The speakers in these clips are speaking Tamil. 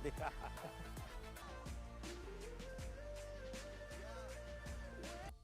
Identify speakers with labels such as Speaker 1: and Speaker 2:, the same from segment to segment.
Speaker 1: இருக்காது.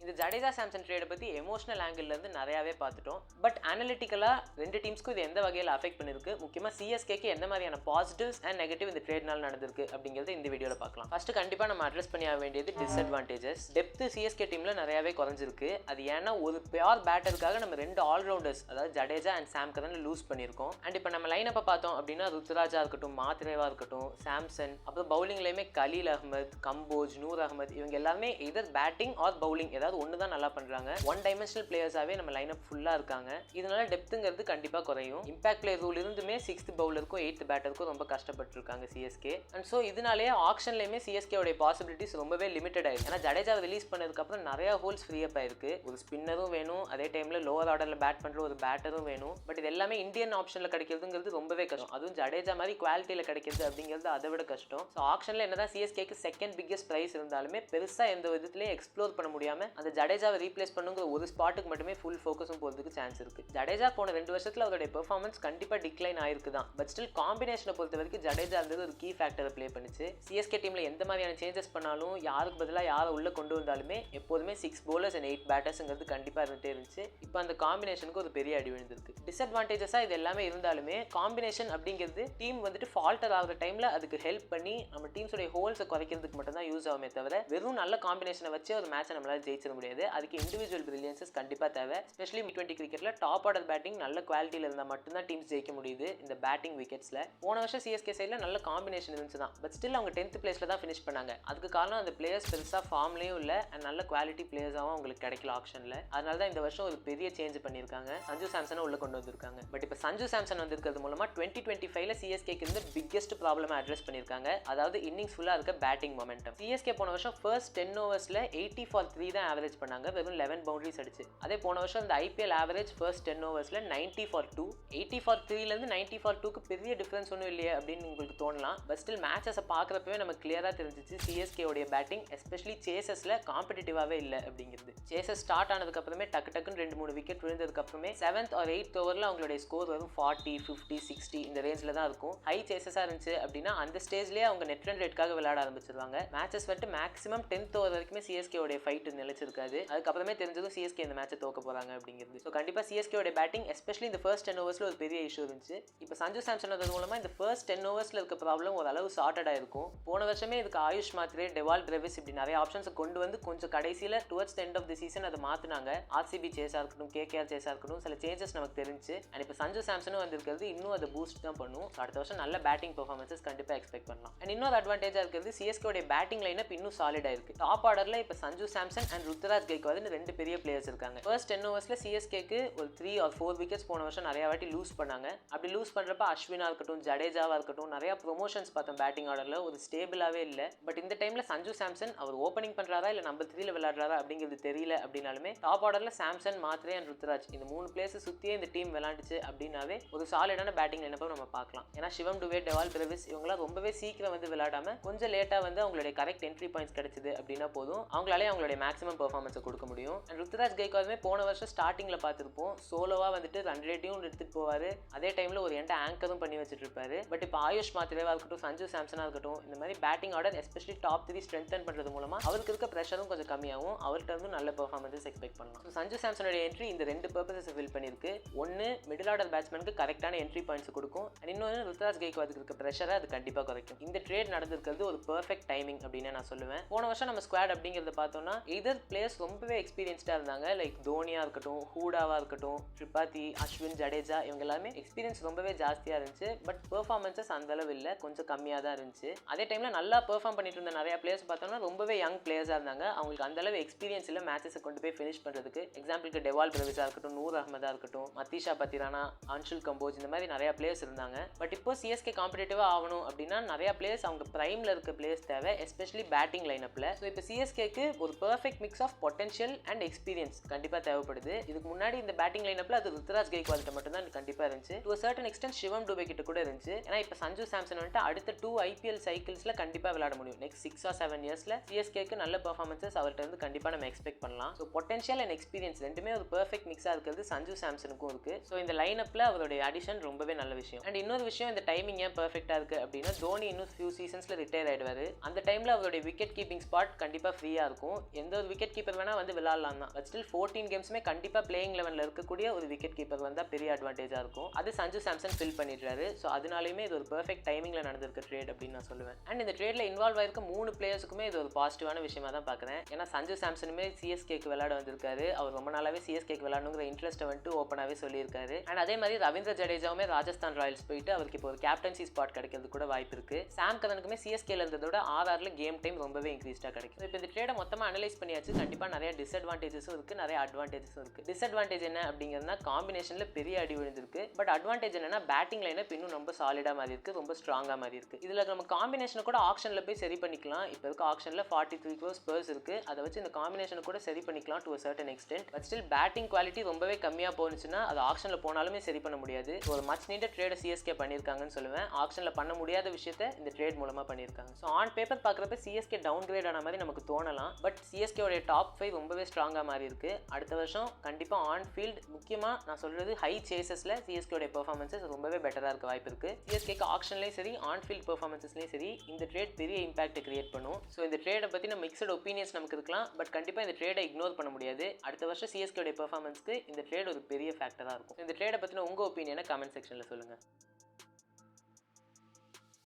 Speaker 2: இந்த ஜடேஜா சாம்சன் ட்ரேடை பற்றி எமோஷனல் ஆங்கிள்லேருந்து நிறையாவே பார்த்துட்டோம். பட் அனலிட்டிக்கலாக ரெண்டு டீம்ஸ்க்கும் இது எந்த வகையில் அஃபெக்ட் பண்ணிருக்கு, முக்கியமாக சிஎஸ்கேக்கு எந்த மாதிரியான பாசிட்டிவ்ஸ் அண்ட் நெகட்டிவ் இந்த ட்ரேட்னால நடந்திருக்கு அப்படிங்கிறது இந்த வீடியோவில் பார்க்கலாம். ஃபர்ஸ்ட் கண்டிப்பாக நம்ம அட்ரஸ் பண்ணி ஆக வேண்டியது டிஸ்அட்வான்டேஜஸ். டெப்த் சிஎஸ்கே டீமில் நிறையாவே குறைஞ்சிருக்கு. அது ஏன்னா ஒரு பியூர் பேட்டருக்காக நம்ம ரெண்டு ஆல்ரவுண்டர்ஸ், அதாவது Jadeja and Sam Curran lose பண்ணியிருக்கோம். அண்ட் இப்போ நம்ம லைனப்பை பார்த்தோம் அப்படின்னா ருத்ராஜா இருக்கட்டும், மாத்ரேவா இருக்கட்டும், சாம்சன், அப்புறம் பவுலிங்லேயுமே கலீல் அஹ்மத், கம்போஜ், நூர் அஹ்மத், இவங்க எல்லாமே எதர் பேட்டிங் ஆர் பவுலிங் ஏதாவது ஒன்று தான் நல்லா பண்ணுறாங்க. ஒன் டைமென்ஷனல் பிளேயர்ஸாகவே நம்ம லைனப் ஃபுல்லாக இருக்காங்க. இதனால டெப்த்துங்கிறது கண்டிப்பாக குறையும். இம்பாக்ட் பிளேயர் ரூல் இருந்துமே 6th பவுலருக்கும் 8th பேட்டருக்கும் ரொம்ப கஷ்டப்பட்டுருக்காங்க சிஎஸ்கே. அண்ட் ஸோ இதனாலேயே ஆக்ஷன்லேயுமே சிஎஸ்கேவுடைய பாசிபிலிட்டிஸ் ரொம்பவே லிமிட்டட் ஆயிருக்கு. ஏன்னா ஜடேஜா ரிலீஸ் பண்ணதுக்கப்புறம் நிறைய ஹோல்ஸ் ஃப்ரீ அப் ஆயிருக்கு. ஒரு ஸ்பின்னரும் வேணும், அதே டைமில் லோவர் ஆர்டரில் பேட் பண்ணுற ஒரு பேட்டரும் வேணும். பட் இது எல்லாமே இந்தியன் ஆப்ஷனில் கிடைக்கிறதுங்கிறது ரொம்பவே கஷ்டம். அதுவும் ஜடேஜா மாதிரி குவாலிட்டியில் கிடைக்கிறது அப்படிங்கிறது அதை விட கஷ்டம். ஸோ ஆக்ஷனில் என்னதான் சிஎஸ்கேக்கு செகண்ட் பிக்கஸ்ட் ப்ரைஸ் இருந்தாலுமே பெருசாக எந்த விதத்துலேயும் எக்ஸ்ப்ளோர் பண்ண முடியாமல் அந்த ஜடேஜாவை ரீப்ளேஸ் பண்ணுங்கிற ஒரு ஸ்பாட்டுக்கு மட்டுமே ஃபுல் ஃபோக்கஸும் போகிறதுக்கு சான்ஸ் இருக்கு. ஜடேஜா போன 2 வருஷத்தில் அவருடைய பெர்ஃபார்மன்ஸ் கண்டிப்பாக டிக்ளைன் ஆயிருக்கு தான். பட் ஸ்டில் காம்பினேஷனை பொறுத்த வரைக்கும் ஜடேஜா இருந்தது ஒரு கீ ஃபேக்டரை ப்ளே பண்ணிச்சு. சிஎஸ்கே டீமில் எந்த மாதிரியான சேஞ்சஸ் பண்ணாலும், யாருக்கு பதிலாக யாரை உள்ள கொண்டு வந்தாலுமே எப்போதுமே 6 bowlers and 8 பேட்டர்ஸ்ங்கிறது கண்டிப்பாக இருந்துட்டே இருந்துச்சு. இப்போ அந்த காம்பினேஷனுக்கு ஒரு பெரிய அடி விழுந்திருக்கு. டிஸ்அட்வான்டேஜஸாக இது எல்லாமே இருந்தாலுமே காம்பினேஷன் அப்படிங்கிறது டீம் வந்துட்டு ஃபால்டர் ஆகிற டைமில் அதுக்கு ஹெல்ப் பண்ணி நம்ம டீம்ஸோடைய ஹோல்ஸை குறைக்கிறதுக்கு மட்டும் தான் யூஸ் ஆகுமே தவிர வெறும் நல்ல காம்பினேஷனை வச்சு ஒரு மேட்சை நம்மளால ஜெயிச்சிட முடியாது. அதுக்கு இண்டிவிஜுவல் பிரில்லியன்ஸஸ் கண்டிப்பாக தேவை. ஸ்பெஷலி T20 கிரிக்கெட்ல டாப் ஆர்டர் பேட்டிங் நல்ல குவாலிட்டியில் இருந்தால் மட்டும்தான் டீம்ஸ் ஜெயிக்க முடியுது இந்த பேட்டிங் விக்கெட்ஸில். போன வருஷம் சிஎஸ்கே சைடில் நல்ல காம்பினேஷன் இருந்துச்சு தான். பட் ஸ்டில் அவங்க 10th பிளேஸில் தான் ஃபினிஷ் பண்ணாங்க. அதுக்கு காரணம் அந்த பிளேயர்ஸ் பெருசாக ஃபார்ம்லேயும் இல்லை அண்ட் நல்ல குவாலிட்டி பிளேயர்ஸாகவும் அவங்களுக்கு கிடைக்கல ஆப்ஷனில். அதனால தான் இந்த வருஷம் ஒரு பெரிய சேஞ்ச் பண்ணியிருக்காங்க. சஞ்சு சாம்சனை உள்ள கொண்டு வந்திருக்காங்க. பட் இப்போ சஞ்சு சாம்சன் வந்திருக்கிறது மூலமாக 2025ல சிஎஸ்கேக்கு இருந்து பிக்கெஸ்ட் ப்ராப்ளம் அட்ரஸ் பண்ணியிருக்காங்க. அதாவது இன்னிங்ஸ் ஃபுல்லாக இருக்க பேட்டிங் மொமெண்டம். சிஎஸ்கே போன வருஷம் ஃபர்ஸ்ட் 10 ஓவர்ஸில் 80 for 3 தான் ஆவரேஜ் பண்ணாங்க, வெறும் 11 பவுண்டரிஸ் அடிச்சு. அதே போன வருஷம் இந்த IPL average first 10 ஓவர்ஸில் 90 for 2. 80 for 3லேருந்து 90 for 2க்கு பெரிய டிஃபரன்ஸ் ஒன்றும் இல்லையே அப்படின்னு உங்களுக்கு தோணலாம். பட் ஸ்டில் மேட்சஸை பார்க்குறப்பவே நமக்கு கிளியராக தெரிஞ்சிச்சு சிஎஸ்கேவுடைய பேட்டிங் எஸ்பெஷலி சேசஸில் காம்படிட்டிவாகவே இல்லை அப்படிங்கிறது. சேசஸ் ஸ்டார்ட் ஆனதுக்கப்புறமே டக்குன்னு 2-3 விக்கெட் விழுந்ததுக்கப்புறமே 7th or 8th ஓவரில் அவங்களுடைய ஸ்கோர் வரும் 40, 50, 60 இந்த ரேஞ்சில் தான் இருக்கும். ஹை சேசஸாக இருந்துச்சு அப்படின்னா அந்த ஸ்டேஜ்லேயே அவங்க நெட் ரன் ரேட்காக விளையாட ஆரம்பிச்சிருவாங்க. மேட்சஸ் வந்துட்டு மேக்ஸிமம் 10th ஓவர் வரைக்குமே சிஎஸ்கேவுடைய ஃபைட் நிலைச்சிருக்காது. அதுக்கப்புறமே தெரிஞ்சதும் சிஎஸ்கே இந்த மேட்சை தோக்க போகிறாங்க அப்படிங்கிறது. ஸோ கண்டிப்பாக சிஎஸ்கேவோட பேட்டிங் எஸ்பெஷலி இந்த ஃபர்ஸ்ட் 10 ஓவர்ஸில் ஒரு பெரிய இஷ்யூ இருந்துச்சு. இப்போ சஞ்சு சாம்சன் வந்தது மூலமாக இந்த ஃபர்ஸ்ட் 10 ஓவர்ஸில் இருக்க ப்ராப்ளம் ஓரளவு சார்ட்டடாக இருக்கும். போன வருஷமே இதுக்கு ஆயுஷ் மாத்ரே, டெவால் பிரெவிஸ் இப்படி நிறைய ஆப்ஷன்ஸை கொண்டு வந்து கொஞ்சம் கடைசியில் towards end of the season அதை மாற்றினாங்க. ஆர்சிபி சேஸாக இருக்கட்டும், கேகேஆர் சேஸாக இருக்கட்டும், சில சேஞ்சஸ் நமக்கு தெரிஞ்சு. அண்ட் இப்போ சஞ்சு சாம்சனும் வந்திருக்கிறது இன்னும் அதை பூஸ்ட் தான் பண்ணும். அடுத்த வருஷம் நல்ல பேட்டிங் பெர்ஃபார்மன்ஸஸ் கண்டிப்பாக எக்ஸ்பெக்ட் பண்ணலாம். அண்ட் இன்னொரு அட்வான்டேஜாக இருக்கிறது சிஎஸ்கேவுடைய பேட்டிங் லைனப் இன்னும் சாலிடாக இருக்குது. டாப் ஆர்டரில் இப்போ சஞ்சு சாம்சன் அண்ட் ருத்ராஜ் கெய்க்வாத்னு 2 பெரிய பிளேயர்ஸ் இருக்காங்க. ஃபர்ஸ்ட் 10 ஓவர்ஸில் சிஎஸ்கேக்கு ஒரு 3 or 4 விக்கெட்ஸ் போன வருஷம் நிறைய வாட்டி லூஸ் பண்ணாங்க. அப்படி லூஸ் பண்ணுறப்ப அஸ்வினா இருக்கட்டும், ஜடேஜாவாக இருக்கட்டும், நிறைய ப்ரொமோஷன்ஸ் பார்த்தோம் பேட்டிங் ஆர்டரில், ஒரு ஸ்டேபிளாகவே இல்லை. பட் இந்த டைமில் சஞ்சு சாம்சன் அவர் ஓப்பனிங் பண்ணுறாரா இல்லை நம்பர் 3ல விளையாடுறாரா அப்படிங்கிறது தெரியல. அப்படின்னாலுமே டாப் ஆர்டரில் சாம்சன், மாத்ரே அண்ட் ருத்ராஜ் இந்த 3 பிளேயர்ஸ் சுற்றியே இந்த டீம் விளையாண்டுச்சு அப்படின்னாவே ஒரு சாலிடான பேட்டிங் லைனப்பை நம்ம பார்க்கலாம். ஏன்னா சிவம் டுவே, டெவால் பிரெவிஸ் இவங்களாம் ரொம்பவே சீக்கிரம் வந்து விளையாடாமல் கொஞ்சம் லேட்டாக வந்து அவங்களுடைய கரெக்ட் என்ட்ரி பாயிண்ட்ஸ் கிடைச்சது அப்படின்னா போதும், அவங்களாலே அவங்களுடைய மேக்ஸிமம் பெர்ஃபார்மன்ஸை கொடுக்க முடியும். அண்ட் ருத்ராஜ் கெய்க்வாதுமே போன வருஷம் ஸ்டார்டிங்கில் பார்த்துருப்போம், சோலோவாக வந்துட்டு ரன் ரேட்டையும் எடுத்துகிட்டு போவார், அதே டைமில் ஒரு எண்ட் ஆங்கரும் பண்ணி வச்சுட்டு இருப்பாரு. பட் இப்போ ஆயுஷ் மாத்ரேவா இருக்கட்டும், சஞ்சு சாம்சனாக இருக்கட்டும், இந்த மாதிரி batting order especially top 3 strengthen பண்ணுறது மூலமாக அவருக்கு இருக்க ப்ரெஷரும் கொஞ்சம் கம்மியாகும், அவர்கிட்ட இருந்து நல்ல பெர்ஃபார்மன்ஸஸ் எக்ஸ்பெக்ட் பண்ணலாம். ஸோ சஞ்சு சாம்சனோட என்ட்ரி இந்த 2 பர்பஸஸ் ஃபில் பண்ணியிருக்கு. ஒன்று மிடில் ஆர்டர் பேட்ஸ்மேனுக்கு கரெக்டான என்ட்ரி பாயிண்ட்ஸ் கொடுக்கும், அண்ட் இன்னொன்று ருத்ராஜ் கெய்க்வாதுக்கு இருக்க ப்ரெஷரை அது கண்டிப்பாக குறைக்கும். இந்த ட்ரேட் நடந்திருக்கிறது ஒரு பெர்ஃபெக்ட் டைமிங் அப்படின்னு நான் சொல்லுவேன். போன வருஷம் நம்ம ஸ்குவாட் அப்படிங்கிறத பார்த்தோம்னா இதர் பிளேயர்ஸ் ரொம்பவே எக்ஸ்பீரியன்ஸ்டாக இருந்தாங்க. லைக் தோனியா இருக்கட்டும், ஹூடாவா இருக்கட்டும், திரிபாதி, அஸ்வின், ஜடேஜா இவங்க எல்லாமே எக்ஸ்பீரியன்ஸ் ரொம்பவே ஜாஸ்தியாக இருந்துச்சு. பட் பெர்ஃபார்மன்ஸஸ் அந்த அளவு இல்லை, கொஞ்சம் கம்மியாக தான் இருந்துச்சு. அதே டைமில் நல்லா பெர்ஃபார்ம் பண்ணிட்டு இருந்த நிறைய பிளேயர்ஸ் பார்த்தோம்னா ரொம்பவே யங் பிளேயர்ஸாக இருந்தாங்க. அவங்களுக்கு அந்த அளவு எக்ஸ்பீரியன்ஸ் இல்லை மேட்சஸை கொண்டு போய் ஃபினிஷ் பண்ணுறதுக்கு. எக்ஸாம்பிளுக்கு டெவால் பிரெவிஸாக இருக்கட்டும், நூர் அஹ்மதாக இருக்கட்டும், மத்தீஷா பத்திரானா, அன்ஷுல் கம்போஜ் இந்த மாதிரி நிறைய பிளேயர்ஸ் இருந்தாங்க. பட் இப்போ சிஎஸ்கே காம்படிட்டிவாக ஆகணும் அப்படின்னா நிறைய பிளேயர்ஸ் அவங்க பிரைமில் இருக்க பிளேயர்ஸ் தேவை, எஸ்பெஷலி பேட்டிங் லைனப்பில். ஸோ இப்போ சிஎஸ்கேக்கு ஒரு perfect mix of potential and experience கண்டிப்பாக தேவைப்படுது. இதுக்கு முன்னாடி இந்த பேட்டிங் லைனப்பில் அது ருத்ராஜ் கெய்க்வாத் மட்டும் தான் கண்டிப்பாக இருந்துச்சு. டு சர்டன் எக்ஸ்டென்ட் சிவம் டுபே கிட்ட கூட இருந்துச்சு. ஏன்னா இப்போ சஞ்சு சாம்சன் வந்துட்டு அடுத்த 2 IPL சைக்கிள்ஸில் கண்டிப்பாக விளையாட முடியும். நெக்ஸ்ட் 6 or 7 இயர்ஸில் சிஎஸ்கேக்கு நல்ல பெர்ஃபார்மன்ஸஸ் அவர்கிட்ட இருந்து கண்டிப்பாக நம்ம எக்ஸ்பெக்ட் பண்ணலாம். ஸோ பொட்டன்ஷியல் அண்ட் எக்ஸ்பீரியன்ஸ் ரெண்டுமே ஒரு பெர்ஃபெக்ட் மிக்ஸாக இருக்கிறது சஞ்சு சாம்சனுக்கும் இருக்குது. ஸோ இந்த லைனப்பில் அவருடைய அடிஷன் ரொம்பவே நல்ல விஷயம். அண்ட் இன்னொரு விஷயம், இந்த டைமிங் ஏன் பர்ஃபெக்டாக இருக்குது அப்படின்னா, தோனி இன்னும் ஃபியூ சீசன்ஸில் ரிட்டையர் ஆகிடுவார். அந்த டைமில் அவருடைய விக்கெட் கீப்பிங் ஸ்பாட் கண்டிப்பாக ஃப்ரீயாக இருக்கும். எந்த ஒரு விக்கெட் கீப்பர் வேணால் வந்து விளாட்லாம் தான். பட் ஸ்டில் 14 கேம்ஸுமே கண்டிப்பாக பிளேயிங் லெவனில் இருக்கக்கூடிய ஒரு விக்கெட் கீப்பர் வந்தால் பெரிய அட்வான்டேஜாக இருக்கும். அது சஞ்சு சாம்சன் ஃபில் பண்ணிடுறாரு. ஸோ அதனாலையுமே இது ஒரு பர்ஃபெக்ட் டைமிங்கில் நடந்திருக்க ட்ரேட் அப்படின்னு நான் சொல்லுவேன். அண்ட் இந்த ட்ரேடில் இன்வால்வ் ஆயிருக்க 3 பிளேயர்ஸுக்குமே இது ஒரு பாசிட்டிவான விஷயமா தான் பார்க்குறேன். ஏன்னா சஞ்சு சாம்சனுமே சிஎஸ்கேக்கு விளையாட வந்திருக்காரு. அவர் ரொம்ப நாளாகவே சிஎஸ்கேக்கு விளையாடணுங்கிற இன்ட்ரெஸ்ட்டை வந்துட்டு ஓப்பனாகவே சொல்லியிருக்காரு. அண்ட் அதே மாதிரி ரவீந்திர ஜடேஜாவுமே ராஜஸ்தான் ராயல்ஸ் போயிட்டு அவருக்கு இப்போ ஒரு கேப்டன்சி ஸ்பாட் கிடைக்கிறது கூட வாய்ப்பு இருக்கு. சாம் கரனுக்குமே சிஎஸ்கேல இருந்ததோட RRல கேம் டைம் ரொம்பவே இன்க்ரீஸ்டாக கிடைக்கும். இப்போ இந்த ட்ரேடை மொத்தமாக அனலைஸ் பண்ணியாச்சு. கண்டிப்பாக நிறைய டிஸ்அட்வான்டேஜஸும் இருக்குது, நிறைய அட்வான்டேஜஸும் இருக்குது. டிஸ்அட்வான்டேஜ் என்ன அப்படிங்கிறதுனா காம்பினேஷனில் பெரிய அடி விழுந்திருக்கு. பட் அட்வான்டேஜ் என்னன்னா பேட்டிங் லைனப் இன்னும் ரொம்ப சாலிடாக மாதிரி இருக்குது, ரொம்ப ஸ்ட்ராங்காக மாதிரி இருக்குது. இதில் நம்ம காம்பினேஷனை கூட ஆக்ஷனில் போய் சரி பண்ணிக்கலாம். இப்போ இருக்க ஆக்ஷனில் 43 crore ஸ்பர்ஸ் இருக்குது. அதை வச்சு இந்த காம்பினேஷனை கூட சரி பண்ணிக்கலாம் to a certain extent. But still batting quality ரொம்பவே கம்மியாக போனுச்சுன்னா அது ஆக்ஷனில் போனாலுமே சரி பண்ண முடியாது. ஒரு மச் நீடட் ட்ரேடை சிஎஸ்கே பண்ணியிருக்காங்கன்னு சொல்லுவேன். ஆக்ஷனில் பண்ண முடியாத விஷயத்தை இந்த ட்ரேட் மூலமாக பண்ணியிருக்காங்க. ஸோ ஆன் பேப்பர் பார்க்குறப்ப சிஎஸ்கே டவுன் கிரேட் ஆன மாதிரி நமக்கு தோணலாம். பட் சிஎஸ்கேவுடைய டாப் 5 ரொம்பவே ஸ்ட்ராங்காக மாறி இருக்கு. அடுத்த வருஷம் கண்டிப்பாக ஆன் ஃபீல்ட் முக்கியமாக நான் சொல்கிறது ஹை சேசஸில் சிஎஸ்கேவுடைய பெர்ஃபார்மன்ஸஸ் ரொம்பவே பெட்டராக இருக்க வாய்ப்பு இருக்குது. சிஎஸ்கேக்கு ஆக்ஷன்லேயும் சரி ஆன் ஃபீல்ட் பெர்ஃபார்மன்ஸஸ்லேயும் சரி இந்த ட்ரேட் பெரிய இம்பாக்ட் கிரியேட் பண்ணும். ஸோ இந்த ட்ரேடை பற்றின மிக்சட் ஒப்பீனியன்ஸ் நமக்கு இருக்கலாம். பட் கண்டிப்பாக இந்த ட்ரேடை இக்னோர் பண்ண முடியாது. அடுத்த வருஷம் சிஎஸ்கேவுடைய பெர்ஃபார்மன்ஸ்க்கு இந்த ட்ரேட் ஒரு பெரிய ஃபேக்டராக இருக்கும். இந்த ட்ரேடை பற்றின உங்கள் ஒப்பீனியனை கமெண்ட் செக்ஷனில் சொல்லுங்கள்.